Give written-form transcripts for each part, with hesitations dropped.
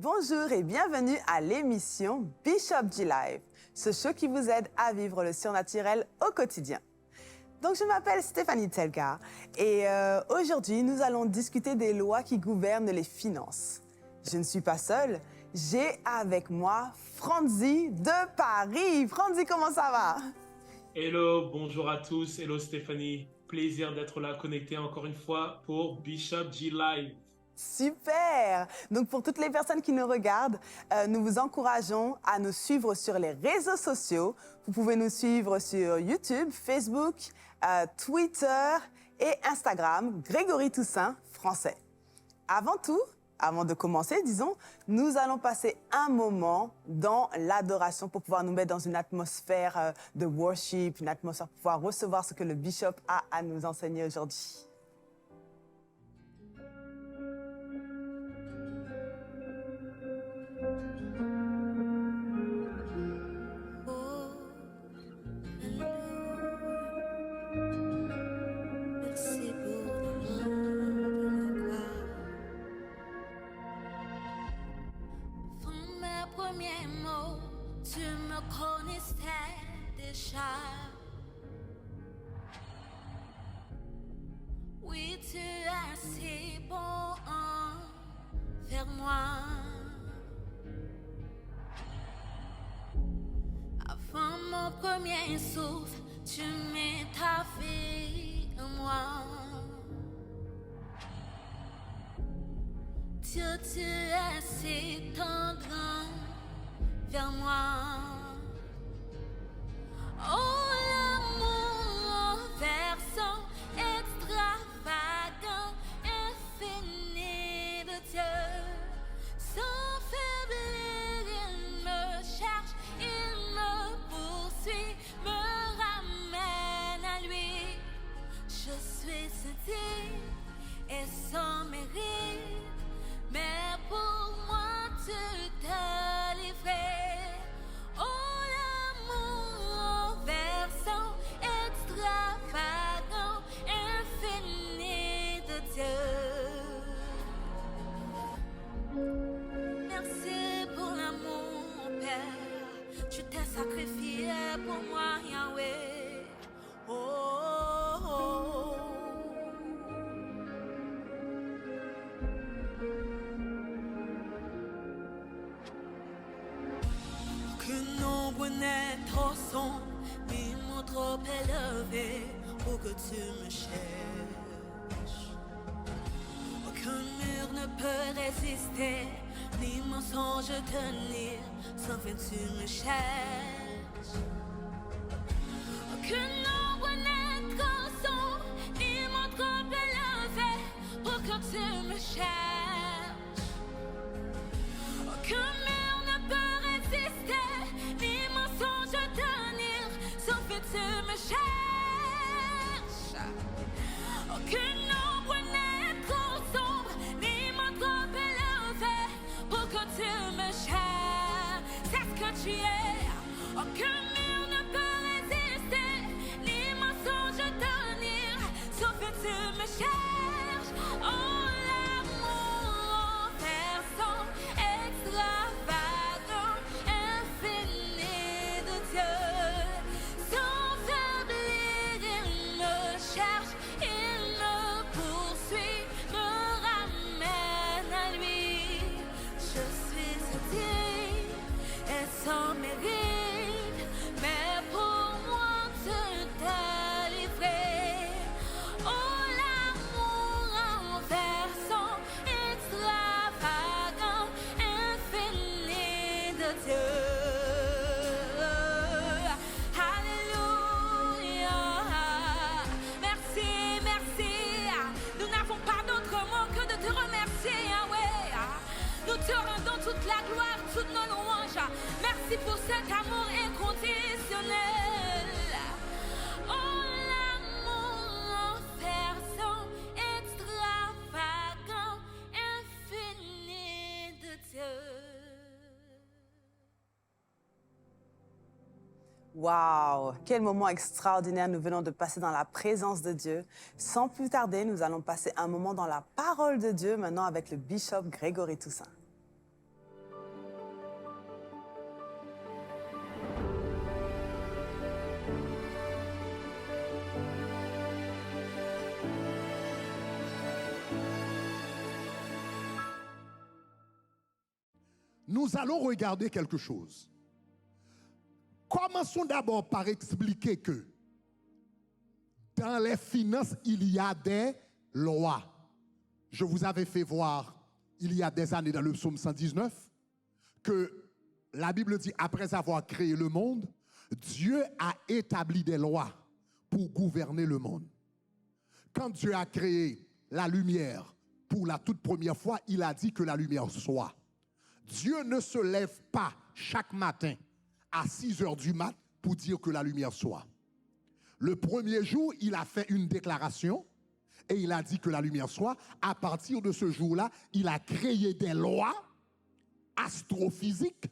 Bonjour et bienvenue à l'émission Bishop G Live, ce show qui vous aide à vivre le surnaturel au quotidien. Donc, je m'appelle Stéphanie Telka et aujourd'hui, nous allons discuter des lois qui gouvernent les finances. Je ne suis pas seule, j'ai avec moi Franzi de Paris. Franzi, comment ça va? Hello, bonjour à tous. Hello Stéphanie. Plaisir d'être là connecté encore une fois pour Bishop G Live. Super! Donc, pour toutes les personnes qui nous regardent, nous vous encourageons à nous suivre sur les réseaux sociaux. Vous pouvez nous suivre sur YouTube, Facebook, Twitter et Instagram, Grégory Toussaint Français. Avant tout, avant de commencer, disons, nous allons passer un moment dans l'adoration pour pouvoir nous mettre dans une atmosphère de worship, une atmosphère pour pouvoir recevoir ce que le bishop a à nous enseigner aujourd'hui. Oui, tu es si bon envers moi. Avant mon premier souffle, tu mets ta vie en moi. Dieu, tu es si tendre vers moi. Oh, l'amour versant extravagant, infini de Dieu. Sans faiblir, il me cherche, il me poursuit, me ramène à lui. Je suis saisi et sans mérite, mais pour moi tu t'es livré. Oh, l'amour versant extravagant, infini de Dieu. Merci pour l'amour, Père. Tu t'es sacrifié pour moi, Yahweh. Oh, oh, oh. Que nombre n'est trop sombre, ni mon trop élevé pour que tu me cherches. Aucun mur ne peut résister, ni mensonge tenir, sans fin tu me cherches. Aucun nombre n'est trop sombre, ni mon trop élevé pour que tu me cherches. Aucun mur ne peut résister, ni mensonge tenir, sauf que tu me cherches. Aucun nombre n'est trop sombre, ni mon trop élevé pour que tu me cherches. C'est ce que tu es. Aucun mur ne peut résister, ni mensonge tenir, sauf que tu me cherches. Oh, l'amour versant extravagant, infini de Dieu. Sans faiblir, il me cherche, il me poursuit, me ramène à lui. Je suis saisi et sans mérite, mais pour moi tu t'es livré. Oh, l'amour versant extravagant, infini de Dieu. Alléluia. Merci, merci. Nous n'avons pas d'autre mot que de te remercier, Yahweh. Nous te rendons toute la gloire, toutes nos louanges. Merci pour cet amour inconditionnel. Oh, l'amour versant extravagant, infini de Dieu. Wow! Quel moment extraordinaire nous venons de passer dans la présence de Dieu. Sans plus tarder, nous allons passer un moment dans la parole de Dieu maintenant avec le bishop Grégory Toussaint. nous allons regarder quelque chose. Commençons d'abord par expliquer que dans les finances, il y a des lois. Je vous avais fait voir il y a des années dans le psaume 119 que la Bible dit, après avoir créé le monde, Dieu a établi des lois pour gouverner le monde. Quand Dieu a créé la lumière pour la toute première fois, il a dit que la lumière soit. Dieu ne se lève pas chaque matin à 6 heures du mat pour dire que la lumière soit. Le premier jour, il a fait une déclaration et il a dit que la lumière soit. À partir de ce jour-là, il a créé des lois astrophysiques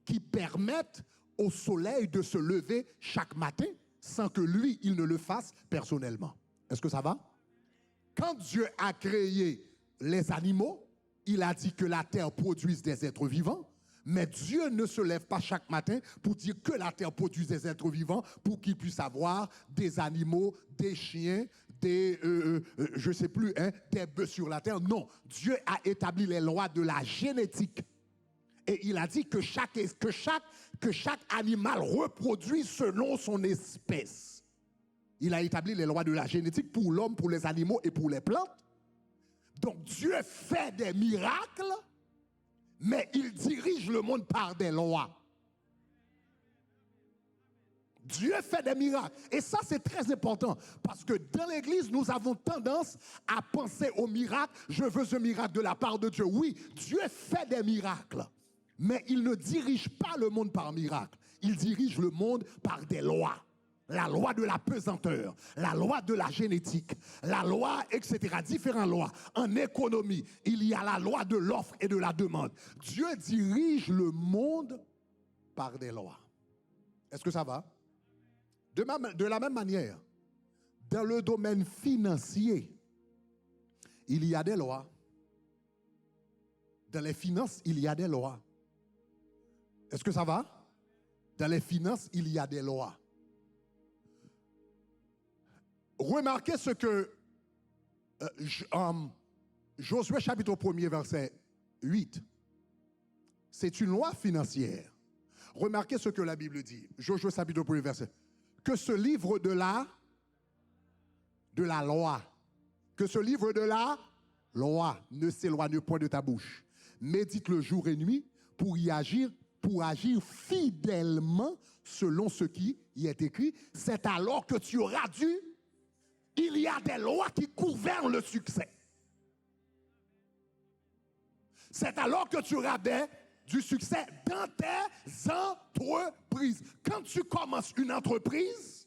qui permettent au soleil de se lever chaque matin sans que lui, il ne le fasse personnellement. Est-ce que ça va? Quand Dieu a créé les animaux, il a dit que la terre produise des êtres vivants, mais Dieu ne se lève pas chaque matin pour dire que la terre produise des êtres vivants pour qu'il puisse avoir des animaux, des chiens, des, je ne sais plus, hein, des bœufs sur la terre. Non, Dieu a établi les lois de la génétique. Et il a dit que chaque animal reproduit selon son espèce. Il a établi les lois de la génétique pour l'homme, pour les animaux et pour les plantes. Donc Dieu fait des miracles, mais il dirige le monde par des lois. Dieu fait des miracles. Et ça, c'est très important. Parce que dans l'Église, nous avons tendance à penser au miracle. Je veux un miracle de la part de Dieu. Oui, Dieu fait des miracles. Mais il ne dirige pas le monde par miracle. Il dirige le monde par des lois. La loi de la pesanteur, la loi de la génétique, la loi, etc. Différentes lois. En économie, il y a la loi de l'offre et de la demande. Dieu dirige le monde par des lois. Est-ce que ça va? De la même manière, dans le domaine financier, il y a des lois. Dans les finances, il y a des lois. Est-ce que ça va? Dans les finances, il y a des lois. Remarquez ce que Josué chapitre 1er verset 8. C'est une loi financière. Remarquez ce que la Bible dit. Josué chapitre 1er verset. Que ce livre de la loi, que ce livre de la loi ne s'éloigne point de ta bouche. Médite-le jour et nuit pour agir fidèlement selon ce qui y est écrit. C'est alors que tu auras dû. Il y a des lois qui gouvernent le succès. C'est alors que tu auras du succès dans tes entreprises. Quand tu commences une entreprise,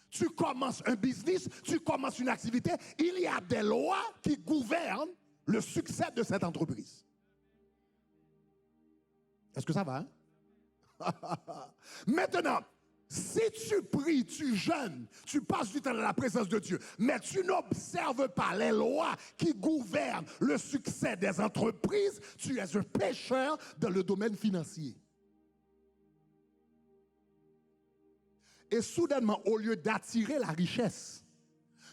tu commences un business, tu commences une activité, il y a des lois qui gouvernent le succès de cette entreprise. Est-ce que ça va? Maintenant, si tu pries, tu jeûnes, tu passes du temps dans la présence de Dieu, mais tu n'observes pas les lois qui gouvernent le succès des entreprises, tu es un pécheur dans le domaine financier. Et soudainement, au lieu d'attirer la richesse,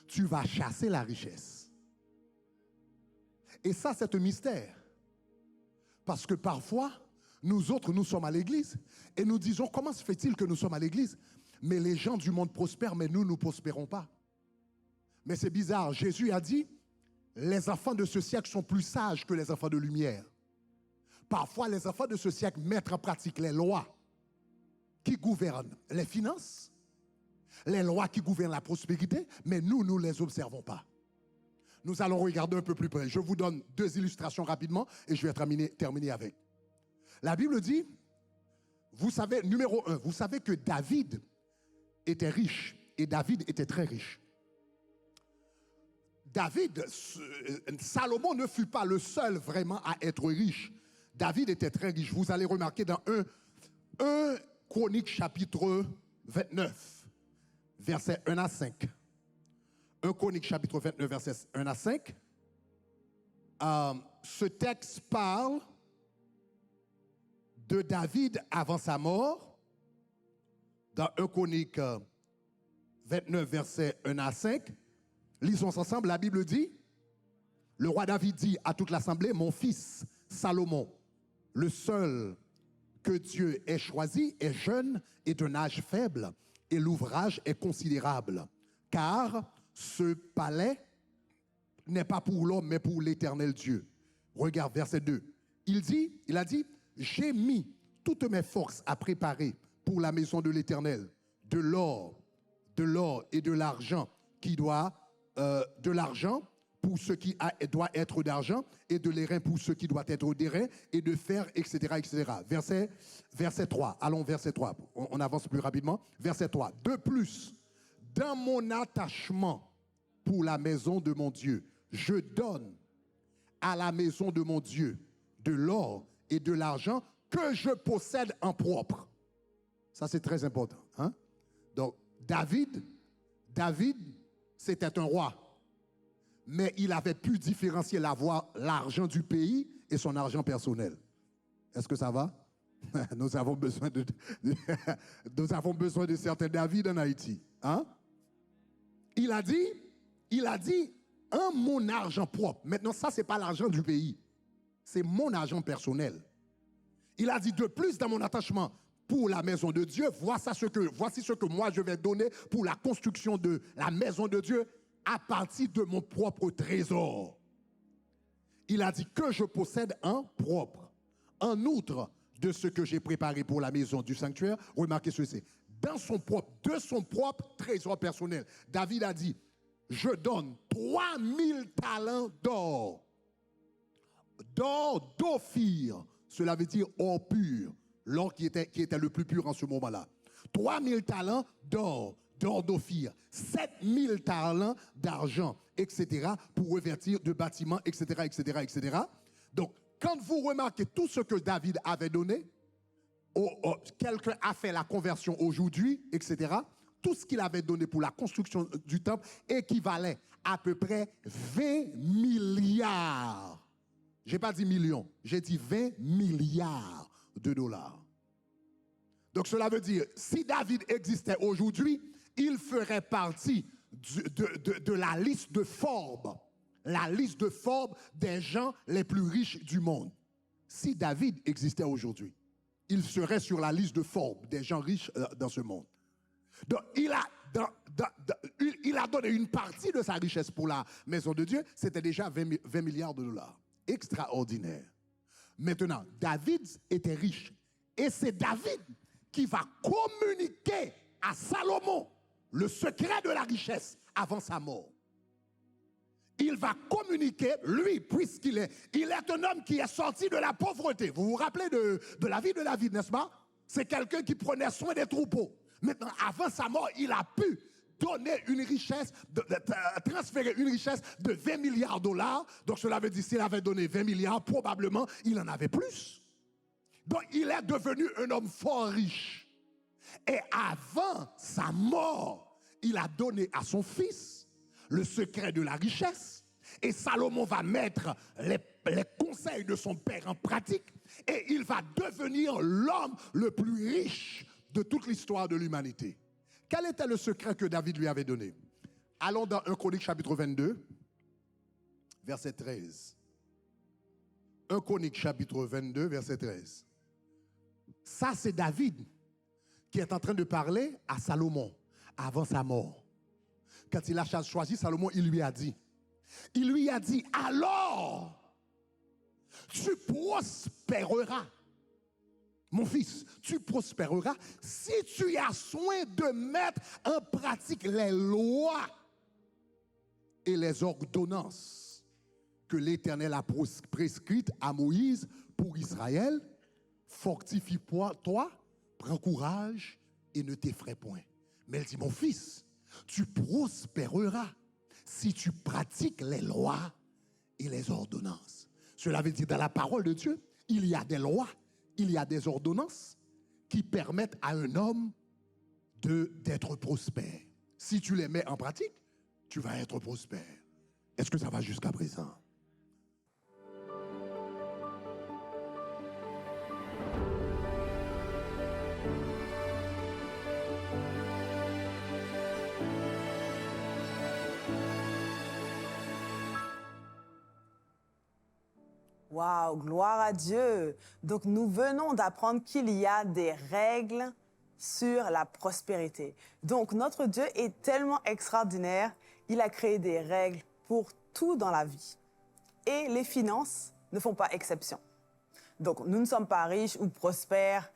tu vas chasser la richesse. Et ça, c'est un mystère. Parce que parfois, nous autres, nous sommes à l'église et nous disons, comment se fait-il que nous sommes à l'église? Mais les gens du monde prospèrent, mais nous ne prospérons pas. Mais c'est bizarre, Jésus a dit, les enfants de ce siècle sont plus sages que les enfants de lumière. Parfois, les enfants de ce siècle mettent en pratique les lois qui gouvernent les finances, les lois qui gouvernent la prospérité, mais nous ne les observons pas. Nous allons regarder un peu plus près. Je vous donne 2 illustrations rapidement et je vais terminer avec. La Bible dit, vous savez, numéro 1, vous savez que David était riche et David était très riche. Salomon ne fut pas le seul vraiment à être riche. David était très riche. Vous allez remarquer dans 1 Chronique chapitre 29, versets 1 à 5. 1 Chronique chapitre 29, versets 1 à 5. Ce texte parle de David avant sa mort. Dans 1 Chronique 29, versets 1 à 5. Lisons ensemble, la Bible dit, le roi David dit à toute l'assemblée, mon fils Salomon le seul que Dieu ait choisi est jeune et d'un âge faible, et l'ouvrage est considérable. Car ce palais n'est pas pour l'homme, mais pour l'éternel Dieu. Regarde verset 2. Il a dit, j'ai mis toutes mes forces à préparer pour la maison de l'éternel, de l'or et de l'argent de l'argent pour ce qui doit être d'argent, et de l'airain pour ce qui doit être d'airain, et de fer, etc., etc. Verset 3. Allons, verset 3. On avance plus rapidement. Verset 3. De plus, dans mon attachement pour la maison de mon Dieu, je donne à la maison de mon Dieu de l'or et de l'argent que je possède en propre. Ça, c'est très important. Hein? Donc, David, c'était un roi. Mais il avait pu différencier l'argent du pays et son argent personnel. Est-ce que ça va? Nous avons besoin de certains David en Haïti. Hein? Il a dit, mon argent propre. Maintenant, ça, ce n'est pas l'argent du pays. C'est mon argent personnel. Il a dit, de plus, dans mon attachement pour la maison de Dieu, voici ce que moi je vais donner pour la construction de la maison de Dieu à partir de mon propre trésor. Il a dit que je possède en propre. En outre de ce que j'ai préparé pour la maison du sanctuaire, remarquez ceci, de son propre trésor personnel. David a dit, je donne 3000 talents d'or d'Ophir, cela veut dire or pur, l'or qui était le plus pur en ce moment-là. 3000 talents d'or d'Ophir, 7000 talents d'argent, etc., pour revêtir de bâtiments, etc., etc., etc. Donc, quand vous remarquez tout ce que David avait donné, quelqu'un a fait la conversion aujourd'hui, etc., tout ce qu'il avait donné pour la construction du temple équivalait à peu près 20 milliards. Je n'ai pas dit millions, j'ai dit 20 milliards de dollars. Donc cela veut dire, si David existait aujourd'hui, il ferait partie de la liste de Forbes, des gens les plus riches du monde. Si David existait aujourd'hui, il serait sur la liste de Forbes des gens riches dans ce monde. Donc il a donné une partie de sa richesse pour la maison de Dieu, c'était déjà 20 milliards de dollars. Extraordinaire. Maintenant, David était riche. Et c'est David qui va communiquer à Salomon le secret de la richesse avant sa mort. Il va communiquer, lui, puisqu'il est un homme qui est sorti de la pauvreté. Vous vous rappelez de la vie de David, n'est-ce pas? C'est quelqu'un qui prenait soin des troupeaux. Maintenant, avant sa mort, il a pu donner une richesse, transférer une richesse de 20 milliards de dollars. Donc cela veut dire s'il avait donné 20 milliards, probablement il en avait plus. Donc il est devenu un homme fort riche. Et avant sa mort, il a donné à son fils le secret de la richesse. Et Salomon va mettre les conseils de son père en pratique. Et il va devenir l'homme le plus riche de toute l'histoire de l'humanité. Quel était le secret que David lui avait donné? Allons dans 1 Chronique chapitre 22, verset 13. 1 Chronique chapitre 22, verset 13. Ça, c'est David qui est en train de parler à Salomon avant sa mort. Quand il a choisi Salomon, il lui a dit, alors, tu prospéreras. Mon fils, tu prospéreras si tu as soin de mettre en pratique les lois et les ordonnances que l'Éternel a prescrites à Moïse pour Israël. Fortifie-toi, prends courage et ne t'effraie point. Mais elle dit, mon fils, tu prospéreras si tu pratiques les lois et les ordonnances. Cela veut dire, dans la parole de Dieu, il y a des lois, il y a des ordonnances qui permettent à un homme d'être prospère. Si tu les mets en pratique, tu vas être prospère. Est-ce que ça va jusqu'à présent? Waouh, gloire à Dieu. Donc, nous venons d'apprendre qu'il y a des règles sur la prospérité. Donc, notre Dieu est tellement extraordinaire, il a créé des règles pour tout dans la vie. Et les finances ne font pas exception. Donc, nous ne sommes pas riches ou prospères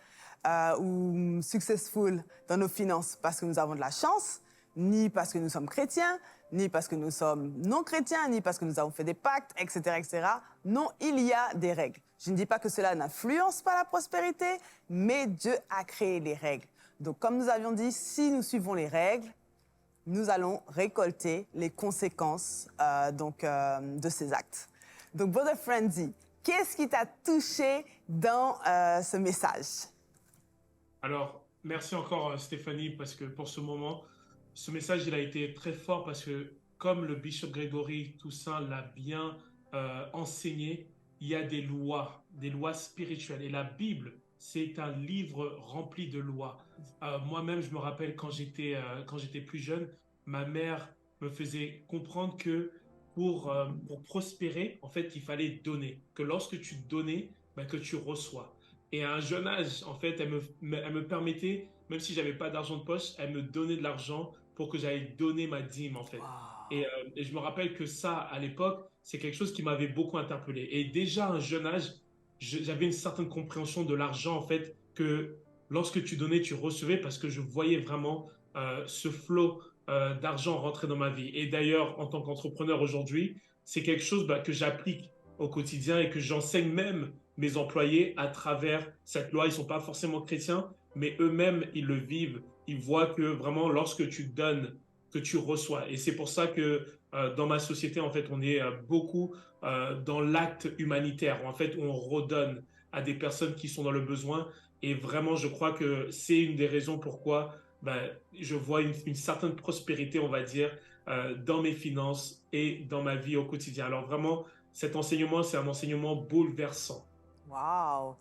ou successful dans nos finances parce que nous avons de la chance, ni parce que nous sommes chrétiens, ni parce que nous sommes non chrétiens, ni parce que nous avons fait des pactes, etc., etc. Non, il y a des règles. Je ne dis pas que cela n'influence pas la prospérité, mais Dieu a créé les règles. Donc, comme nous avions dit, si nous suivons les règles, nous allons récolter les conséquences de ces actes. Donc, Brother Frenzy, qu'est-ce qui t'a touché dans ce message? Alors, merci encore Stéphanie, parce que pour ce moment, ce message, il a été très fort parce que comme le Bishop Gregory Toussaint l'a bien enseigné, il y a des lois spirituelles. Et la Bible, c'est un livre rempli de lois. Moi-même, je me rappelle quand j'étais plus jeune, ma mère me faisait comprendre que pour prospérer, en fait, il fallait donner. Que lorsque tu donnais, ben, que tu reçois. Et à un jeune âge, en fait, elle me permettait, même si j'avais pas d'argent de poche, elle me donnait de l'argent pour que j'aille donner ma dîme, en fait. Wow. Et je me rappelle que ça, à l'époque, c'est quelque chose qui m'avait beaucoup interpellé. Et déjà à un jeune âge, j'avais une certaine compréhension de l'argent, en fait, que lorsque tu donnais, tu recevais, parce que je voyais vraiment ce flot d'argent rentrer dans ma vie. Et d'ailleurs, en tant qu'entrepreneur aujourd'hui, c'est quelque chose que j'applique au quotidien et que j'enseigne même mes employés à travers cette loi. Ils ne sont pas forcément chrétiens, mais eux-mêmes, ils le vivent. Ils voient que vraiment, lorsque tu donnes, que tu reçois. Et c'est pour ça que dans ma société, en fait, on est beaucoup dans l'acte humanitaire, où en fait, on redonne à des personnes qui sont dans le besoin. Et vraiment, je crois que c'est une des raisons pourquoi je vois une certaine prospérité, on va dire, dans mes finances et dans ma vie au quotidien. Alors vraiment, cet enseignement, c'est un enseignement bouleversant. Wow!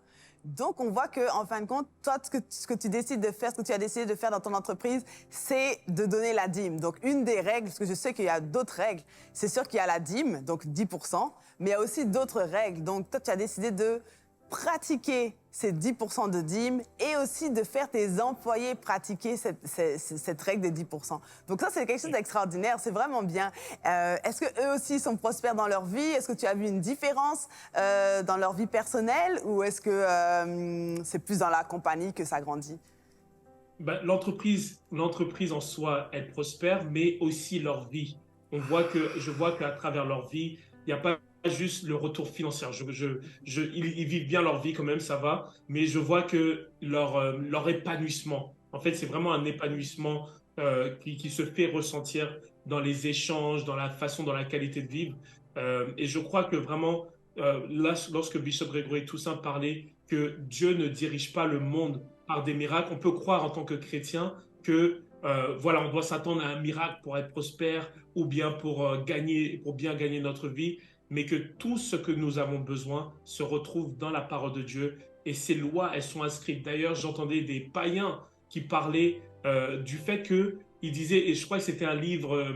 Donc, on voit qu'en fin de compte, toi, ce que tu décides de faire, ce que tu as décidé de faire dans ton entreprise, c'est de donner la dîme. Donc, une des règles, parce que je sais qu'il y a d'autres règles, c'est sûr qu'il y a la dîme, donc 10%, mais il y a aussi d'autres règles. Donc, toi, tu as décidé de pratiquer ces 10% de dîme et aussi de faire tes employés pratiquer cette règle des 10%. Donc ça, c'est quelque chose d'extraordinaire, c'est vraiment bien. Est-ce qu'eux aussi sont prospères dans leur vie? Est-ce que tu as vu une différence dans leur vie personnelle ou est-ce que c'est plus dans la compagnie que ça grandit? L'entreprise en soi, elle prospère, mais aussi leur vie. Je vois qu'à travers leur vie, il n'y a pas juste le retour financier. Ils vivent bien leur vie quand même, ça va, mais je vois que leur épanouissement, en fait, c'est vraiment un épanouissement qui se fait ressentir dans les échanges, dans la façon, dans la qualité de vivre. Et je crois que vraiment, là, lorsque Bishop Gregory Toussaint parlait que Dieu ne dirige pas le monde par des miracles, on peut croire en tant que chrétien que voilà, on doit s'attendre à un miracle pour être prospère ou bien pour bien gagner notre vie, mais que tout ce que nous avons besoin se retrouve dans la parole de Dieu. Et ces lois, elles sont inscrites. D'ailleurs, j'entendais des païens qui parlaient du fait qu'ils disaient, et je crois que c'était un livre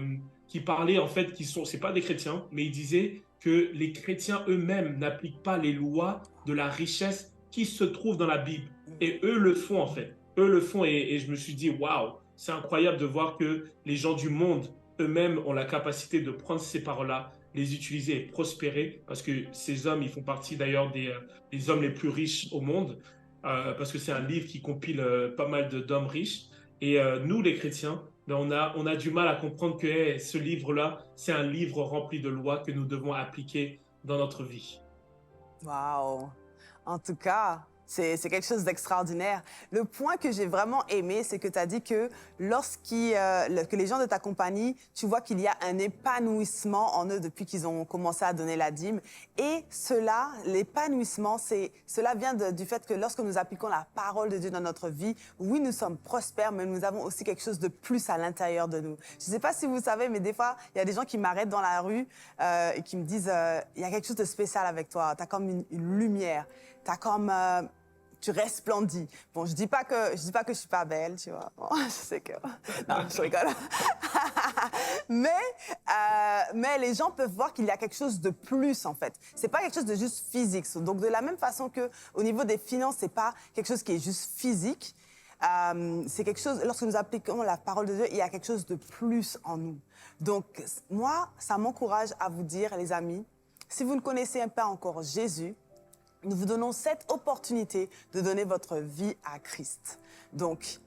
qui parlait en fait, c'est pas des chrétiens, mais ils disaient que les chrétiens eux-mêmes n'appliquent pas les lois de la richesse qui se trouvent dans la Bible. Et eux le font en fait. Eux le font et je me suis dit, waouh, c'est incroyable de voir que les gens du monde eux-mêmes ont la capacité de prendre ces paroles-là, les utiliser et prospérer, parce que ces hommes, ils font partie d'ailleurs des hommes les plus riches au monde, parce que c'est un livre qui compile pas mal d'hommes riches. Et nous, les chrétiens, on a du mal à comprendre que ce livre-là, c'est un livre rempli de lois que nous devons appliquer dans notre vie. Wow! En tout cas, c'est quelque chose d'extraordinaire. Le point que j'ai vraiment aimé, c'est que tu as dit que que les gens de ta compagnie, tu vois qu'il y a un épanouissement en eux depuis qu'ils ont commencé à donner la dîme. Et l'épanouissement, cela vient du fait que lorsque nous appliquons la parole de Dieu dans notre vie, oui, nous sommes prospères, mais nous avons aussi quelque chose de plus à l'intérieur de nous. Je ne sais pas si vous savez, mais des fois, il y a des gens qui m'arrêtent dans la rue et qui me disent il y a quelque chose de spécial avec toi. Tu as comme une lumière. Tu as comme... tu resplendis. Bon, je dis pas que je suis pas belle, tu vois. Bon, je sais que... Non, je rigole. mais les gens peuvent voir qu'il y a quelque chose de plus, en fait. C'est pas quelque chose de juste physique. Donc, de la même façon qu'au niveau des finances, c'est pas quelque chose qui est juste physique. C'est quelque chose, lorsque nous appliquons la parole de Dieu, il y a quelque chose de plus en nous. Donc, moi, ça m'encourage à vous dire, les amis, si vous ne connaissez pas encore Jésus, nous vous donnons cette opportunité de donner votre vie à Christ. Donc,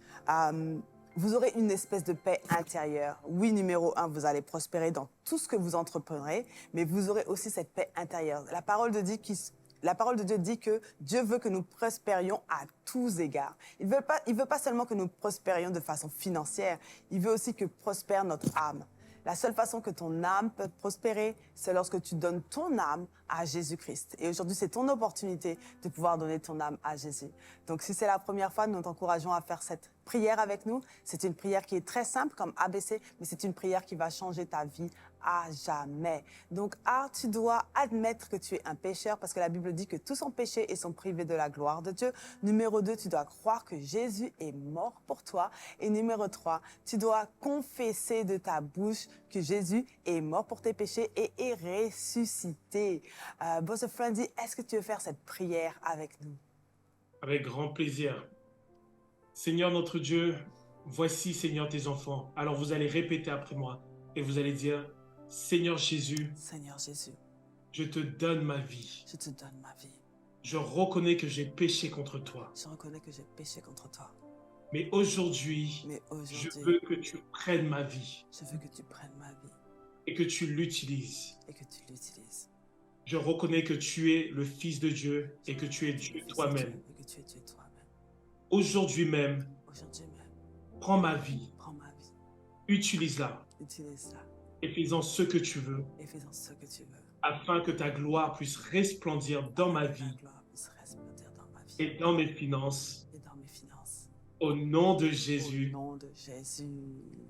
vous aurez une espèce de paix intérieure. Oui, numéro 1, vous allez prospérer dans tout ce que vous entreprendrez, mais vous aurez aussi cette paix intérieure. La parole de Dieu dit que Dieu veut que nous prospérions à tous égards. Il veut pas seulement que nous prospérions de façon financière, il veut aussi que prospère notre âme. La seule façon que ton âme peut prospérer, c'est lorsque tu donnes ton âme à Jésus-Christ. Et aujourd'hui, c'est ton opportunité de pouvoir donner ton âme à Jésus. Donc, si c'est la première fois, nous t'encourageons à faire cette prière avec nous. C'est une prière qui est très simple, comme ABC, mais c'est une prière qui va changer ta vie à jamais. Donc, tu dois admettre que tu es un pécheur parce que la Bible dit que tous sont péchés et sont privés de la gloire de Dieu. Numéro 2, tu dois croire que Jésus est mort pour toi. Et numéro 3, tu dois confesser de ta bouche que Jésus est mort pour tes péchés et est ressuscité. Boss of Friendsy, est-ce que tu veux faire cette prière avec nous? Avec grand plaisir. Seigneur notre Dieu, voici, Seigneur, tes enfants. Alors vous allez répéter après moi et vous allez dire, Seigneur Jésus, Seigneur Jésus, je te donne ma vie. je te donne ma vie. Je reconnais que j'ai péché contre toi. Je reconnais que j'ai péché contre toi. Mais aujourd'hui, Mais je aujourd'hui, veux que tu prennes ma vie je veux que tu prennes ma vie et que tu l'utilises. et que tu l'utilises. Je reconnais que tu es le Fils de Dieu et que tu es Dieu toi-même. Et que tu es Dieu toi-même. Aujourd'hui même, Aujourd'hui même, prends ma vie, prends ma vie, utilise-la utilise-la et fais-en ce que tu veux et fais-en ce que tu veux. afin que ta gloire puisse resplendir dans ma Ta vie gloire puisse resplendir dans ma vie et dans mes finances. et dans mes finances. Au nom de Au Jésus. nom de Jésus.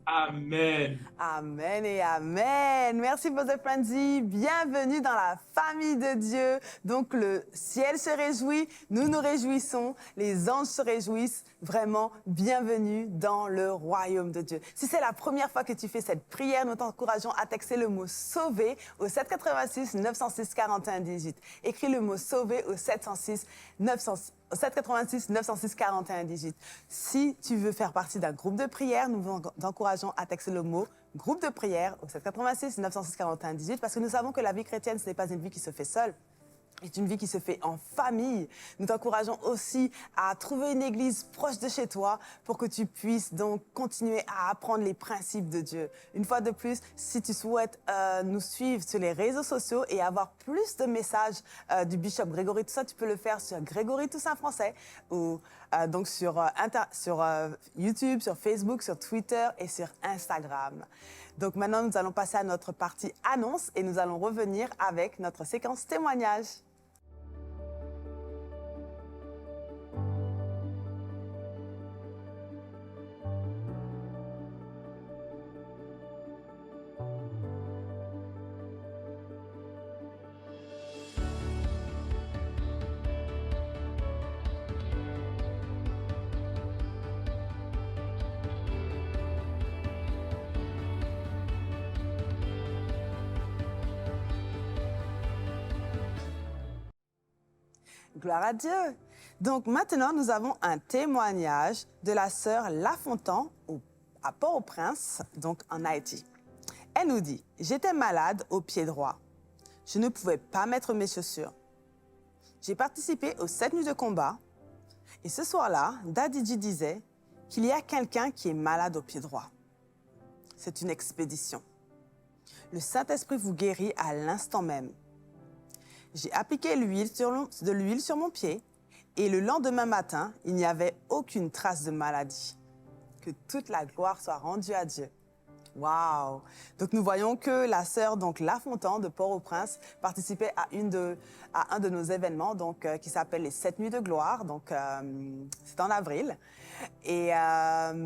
Amen. Amen et amen. Merci, Boss of Friendsy. Bienvenue dans la famille de Dieu. Donc, le ciel se réjouit, nous nous réjouissons, les anges se réjouissent. Vraiment, bienvenue dans le royaume de Dieu. Si c'est la première fois que tu fais cette prière, nous t'encourageons à texter le mot sauver au 786 906 41 18. Écris le mot sauver au 786 906 41 18. Si tu veux faire partie d'un groupe de prière, nous vous encourageons à texter le mot groupe de prière au 786 906 41 18 parce que nous savons que la vie chrétienne, ce n'est pas une vie qui se fait seule. C'est une vie qui se fait en famille. Nous t'encourageons aussi à trouver une église proche de chez toi pour que tu puisses donc continuer à apprendre les principes de Dieu. Une fois de plus, si tu souhaites nous suivre sur les réseaux sociaux et avoir plus de messages du Bishop Grégory Toussaint, tu peux le faire sur Grégory Toussaint Français ou donc sur YouTube, sur Facebook, sur Twitter et sur Instagram. Donc maintenant, nous allons passer à notre partie annonce et nous allons revenir avec notre séquence témoignage. Gloire à Dieu. Donc maintenant, nous avons un témoignage de la sœur Lafontan à Port-au-Prince, donc en Haïti. Elle nous dit « J'étais malade au pied droit. Je ne pouvais pas mettre mes chaussures. J'ai participé aux 7 nuits de combat et ce soir-là, Daddy disait qu'il y a quelqu'un qui est malade au pied droit. C'est une expédition. Le Saint-Esprit vous guérit à l'instant même. J'ai appliqué de l'huile sur mon pied et le lendemain matin, il n'y avait aucune trace de maladie. Que toute la gloire soit rendue à Dieu. Waouh! Donc nous voyons que la sœur Lafontan de Port-au-Prince participait à un de nos événements qui s'appelle les 7 nuits de gloire. Donc c'est en avril et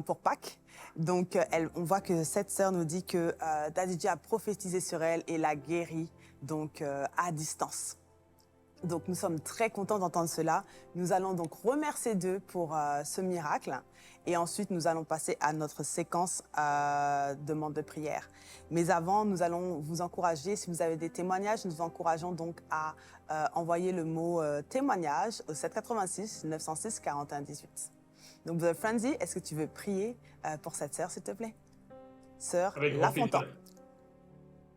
pour Pâques. Donc on voit que cette sœur nous dit que Daddy a prophétisé sur elle et l'a guérie à distance. Donc, nous sommes très contents d'entendre cela. Nous allons donc remercier Dieu pour ce miracle. Et ensuite, nous allons passer à notre séquence demande de prière. Mais avant, nous allons vous encourager. Si vous avez des témoignages, nous vous encourageons donc à envoyer le mot témoignage au 786 906 41 18. Donc, Brother Franzi, est-ce que tu veux prier pour cette sœur, s'il te plaît? Sœur Avec grand Lafontaine. plaisir.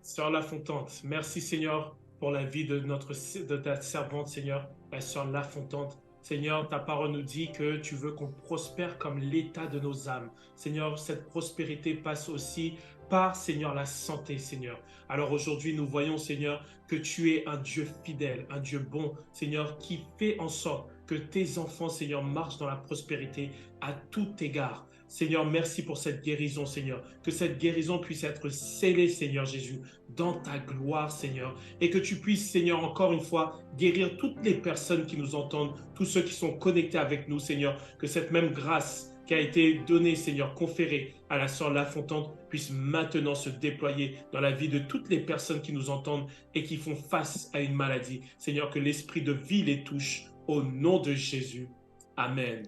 Sœur Lafontaine, merci Seigneur pour la vie de ta servante, Seigneur, la sœur Lafontaine. Seigneur, ta parole nous dit que tu veux qu'on prospère comme l'état de nos âmes. Seigneur, cette prospérité passe aussi par, Seigneur, la santé, Seigneur. Alors aujourd'hui, nous voyons, Seigneur, que tu es un Dieu fidèle, un Dieu bon, Seigneur, qui fait en sorte que tes enfants, Seigneur, marchent dans la prospérité à tout égard. Seigneur, merci pour cette guérison, Seigneur. Que cette guérison puisse être scellée, Seigneur Jésus, dans ta gloire, Seigneur. Et que tu puisses, Seigneur, encore une fois, guérir toutes les personnes qui nous entendent, tous ceux qui sont connectés avec nous, Seigneur. Que cette même grâce qui a été donnée, Seigneur, conférée à la sœur Lafontaine, puisse maintenant se déployer dans la vie de toutes les personnes qui nous entendent et qui font face à une maladie. Seigneur, que l'esprit de vie les touche au nom de Jésus. Amen.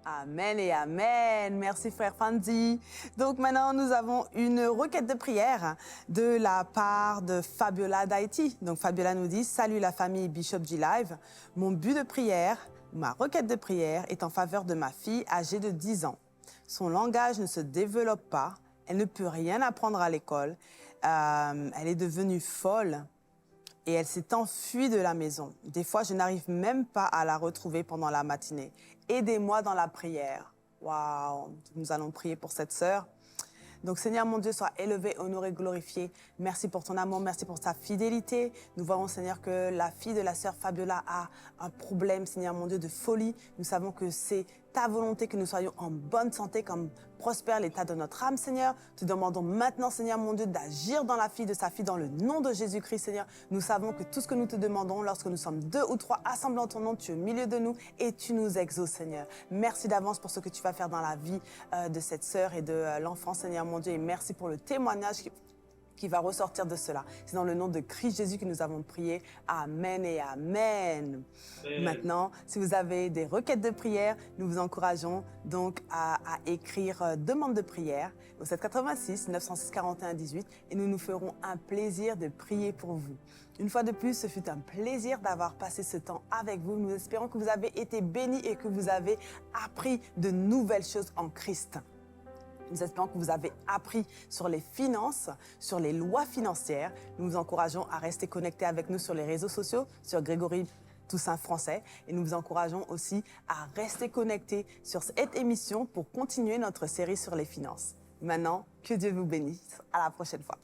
Amen et amen. Merci frère Fandy. Donc maintenant, nous avons une requête de prière de la part de Fabiola d'Haïti. Donc Fabiola nous dit: salut la famille Bishop G Live. Mon but de prière, ma requête de prière est en faveur de ma fille âgée de 10 ans. Son langage ne se développe pas. Elle ne peut rien apprendre à l'école. Elle est devenue folle. Et elle s'est enfuie de la maison. Des fois, je n'arrive même pas à la retrouver pendant la matinée. Aidez-moi dans la prière. Waouh! Nous allons prier pour cette sœur. Donc, Seigneur, mon Dieu, sois élevé, honoré, glorifié. Merci pour ton amour, merci pour ta fidélité. Nous voyons, Seigneur, que la fille de la sœur Fabiola a un problème, Seigneur, mon Dieu, de folie. Nous savons que c'est ta volonté que nous soyons en bonne santé, comme prospère l'état de notre âme, Seigneur. Te demandons maintenant, Seigneur, mon Dieu, d'agir dans la vie de sa fille, dans le nom de Jésus-Christ, Seigneur. Nous savons que tout ce que nous te demandons, lorsque nous sommes 2 ou 3 assemblés en ton nom, tu es au milieu de nous et tu nous exauces, Seigneur. Merci d'avance pour ce que tu vas faire dans la vie de cette sœur et de l'enfant, Seigneur, mon Dieu. Et merci pour le témoignage qui va ressortir de cela. C'est dans le nom de Christ Jésus que nous avons prié. Amen et amen. Maintenant, si vous avez des requêtes de prière, nous vous encourageons donc à écrire demande de prière au 786 906 41 18 et nous nous ferons un plaisir de prier pour vous. Une fois de plus, ce fut un plaisir d'avoir passé ce temps avec vous. Nous espérons que vous avez été bénis et que vous avez appris de nouvelles choses en Christ. Nous espérons que vous avez appris sur les finances, sur les lois financières. Nous vous encourageons à rester connectés avec nous sur les réseaux sociaux, sur Grégory Toussaint Français. Et nous vous encourageons aussi à rester connectés sur cette émission pour continuer notre série sur les finances. Maintenant, que Dieu vous bénisse. À la prochaine fois.